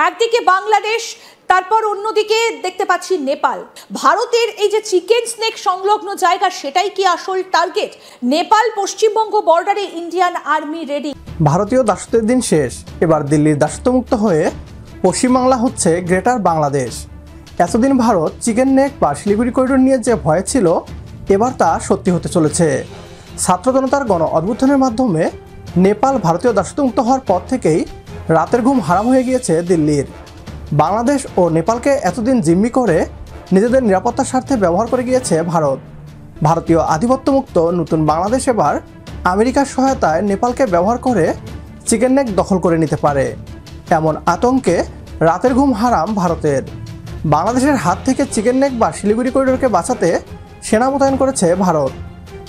একদিকে বাংলাদেশ, তারপর অন্যদিকে দেখতে পাচ্ছি নেপাল। ভারতের এই যে চিকেন স্নেক সংলগ্ন জায়গা, সেটাই কি আসল টার্গেট? নেপাল পশ্চিমবঙ্গ বর্ডারে ইন্ডিয়ান আর্মি রেডি। ভারতীয় দাসত্বের দিন শেষ, এবার দিল্লির দাসত্বমুক্ত হয়ে পশ্চিমবাংলা হচ্ছে গ্রেটার বাংলাদেশ। এতদিন ভারত চিকেন নেক বা শিলিগুড়ি করিডোর নিয়ে যে ভয় ছিল, এবার তা সত্যি হতে চলেছে। ছাত্র জনতার গণ অভ্যুত্থানের মাধ্যমে নেপাল ভারতীয় দাসত্বমুক্ত হওয়ার পর থেকেই রাতের ঘুম হারাম হয়ে গিয়েছে দিল্লির। বাংলাদেশ ও নেপালকে এতদিন জিম্মি করে নিজেদের নিরাপত্তার স্বার্থে ব্যবহার করে গিয়েছে ভারত। ভারতীয় আধিপত্যমুক্ত নতুন বাংলাদেশ এবার আমেরিকার সহায়তায় নেপালকে ব্যবহার করে চিকেন নেক দখল করে নিতে পারে, এমন আতঙ্কে রাতের ঘুম হারাম ভারতের। বাংলাদেশের হাত থেকে চিকেন নেক বা শিলিগুড়ি করিডোরকে বাঁচাতে সেনা মোতায়েন করেছে ভারত।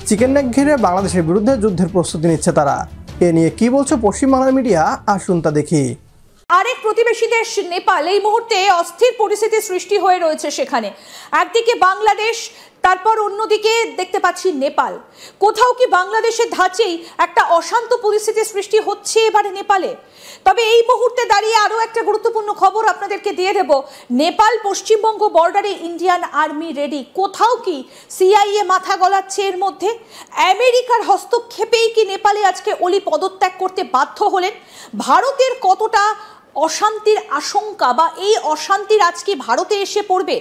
চিকেন নেক ঘিরে বাংলাদেশের বিরুদ্ধে যুদ্ধের প্রস্তুতি নিচ্ছে তারা। এ নিয়ে কি বলছে পশ্চিমবাংলার মিডিয়া, আসুন তা দেখি। আরেক প্রতিবেশী দেশ নেপাল এই মুহূর্তে অস্থির পরিস্থিতি সৃষ্টি হয়ে রয়েছে সেখানে। একদিকে বাংলাদেশ, তারপর অন্যদিকে দেখতে পাচ্ছি নেপাল। কোথাও কি বাংলাদেশের ধাঁচেই একটা অশান্ত পরিস্থিতি সৃষ্টি হচ্ছে এবারে নেপালে? তবে এই মুহূর্তে দাঁড়িয়ে আরও একটা গুরুত্বপূর্ণ খবর আপনাদেরকে দিয়ে দেব। নেপাল পশ্চিমবঙ্গ বর্ডারে ইন্ডিয়ান আর্মি রেডি। কোথাও কি সিআইএ মাথা গলাচ্ছে এর মধ্যে? আমেরিকার হস্তক্ষেপেই কি নেপালে আজকে অলি পদত্যাগ করতে বাধ্য হলেন? ভারতের কতটা অশান্তির আশঙ্কা বা এই অশান্তির আজকে ভারতে এসে পড়বে?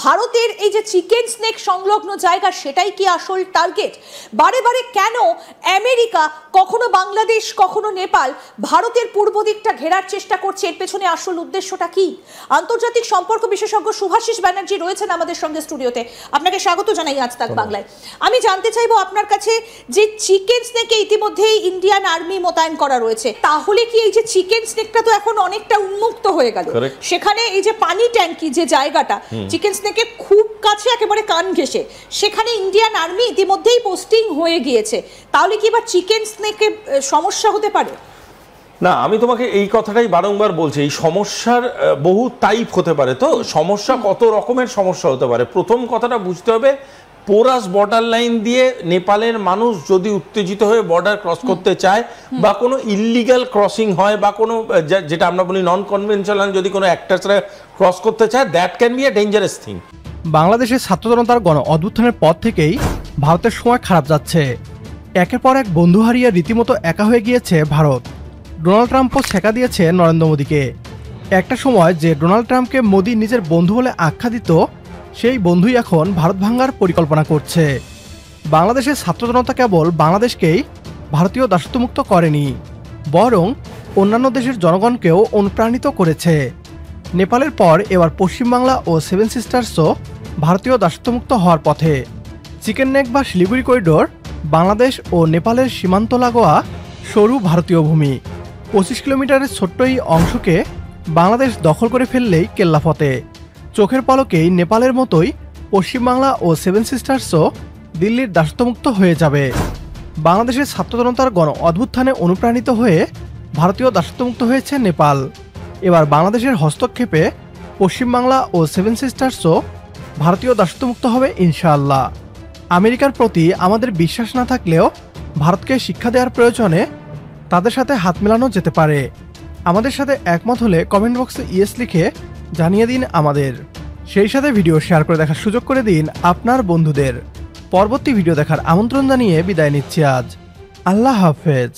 ভারতের এই যে চিকেন স্নেক সংলগ্ন জায়গা, সেটাই কি আসল টার্গেট? বারে বারে কেন আমেরিকা, কখনো বাংলাদেশ কখনো নেপাল, ভারতের পূর্ব দিকটা ঘেরার চেষ্টা করছে? এর পেছনে আসল উদ্দেশ্যটা কি? আন্তর্জাতিক সম্পর্ক বিশেষজ্ঞ শুভাশিস ব্যানার্জি রয়েছেন আমাদের সঙ্গে স্টুডিওতে। আপনাকে স্বাগত জানাই আজ তাক বাংলায়। আমি জানতে চাইবো আপনার কাছে, যে চিকেন স্নেকে ইতিমধ্যেই ইন্ডিয়ান আর্মি মোতায়েন করা রয়েছে, তাহলে কি এই যে চিকেন স্নেকটা তো এখন অনেকটা উন্মুক্ত হয়ে গেল, সেখানে এই যে পানি ট্যাঙ্কি যে জায়গাটা চিকেন স্নেকের খুব কাছে একেবারে কান ঘেঁষে, সেখানে ইন্ডিয়ান আর্মি ইতিমধ্যেই পোস্টিং হয়ে গিয়েছে, তাহলে কি এবার চিকেন স্নেকে সমস্যা হতে পারে? না, আমি তোমাকে এই কথাটাই বারংবার বলছি, এই সমস্যার বহু টাইপ হতে পারে। তো সমস্যা কত রকমের সমস্যা হতে পারে। প্রথম কথাটা বুঝতে হবে, পোরাস বর্ডার লাইন দিয়ে নেপালের মানুষ যদি উত্তেজিত হয়ে বর্ডার ক্রস করতে চায় বা কোনো ইললিগাল ক্রসিং হয় বা কোনো যেটা আমরা বলি নন কনভেনশনাল যদি কোনো অ্যাক্টার্সরা ক্রস করতে চায়, that can B a dangerous thing. বাংলাদেশের ছাত্র জনতার গণ অভ্যুত্থানের পর থেকেই ভারতের সময় খারাপ যাচ্ছে। একের পর এক বন্ধু হারিয়ে রীতিমতো একা হয়ে গিয়েছে ভারত। ডোনাল্ড ট্রাম্পও ছেঁকা দিয়েছে নরেন্দ্র মোদীকে। একটা সময় যে ডোনাল্ড ট্রাম্পকে মোদী নিজের বন্ধু বলে আখ্যা দিত, সেই বন্ধুই এখন ভারত ভাঙার পরিকল্পনা করছে। বাংলাদেশের ছাত্র জনতা কেবল বাংলাদেশকেই ভারতীয় দাসত্বমুক্ত করেনি, বরং অন্যান্য দেশের জনগণকেও অনুপ্রাণিত করেছে। নেপালের পর এবার পশ্চিমবাংলা ও সেভেন সিস্টার্সও ভারতীয় দাসত্বমুক্ত হওয়ার পথে। চিকেন নেক বা শিলিগুড়ি করিডোর বাংলাদেশ ও নেপালের সীমান্ত লাগোয়া সরু ভারতীয় ভূমি। 25 কিলোমিটারের ছোট্ট এই অংশকে বাংলাদেশ দখল করে ফেললেই কেল্লাফতে। চোখের পলকেই নেপালের মতোই পশ্চিমবাংলা ও সেভেন সিস্টার্সও দিল্লির দাসত্বমুক্ত হয়ে যাবে। বাংলাদেশের ছাত্র জনতার গণ অভ্যুত্থানে অনুপ্রাণিত হয়ে ভারতীয় দাসত্বমুক্ত হয়েছে নেপাল। এবার বাংলাদেশের হস্তক্ষেপে পশ্চিমবাংলা ও সেভেন সিস্টার্সও ভারতীয় দাসত্বমুক্ত হবে ইনশাআল্লাহ। আমেরিকার প্রতি আমাদের বিশ্বাস না থাকলেও ভারতকে শিক্ষা দেওয়ার প্রয়োজনে তাদের সাথে হাত মেলানো যেতে পারে। আমাদের সাথে একমত হলে কমেন্ট বক্সে ইয়েস লিখে জানিয়ে দিন আমাদের। সেই সাথে ভিডিও শেয়ার করে দেখার সুযোগ করে দিন আপনার বন্ধুদের। পরবর্তী ভিডিও দেখার আমন্ত্রণ জানিয়ে বিদায় নিচ্ছি আজ। আল্লাহ হাফেজ।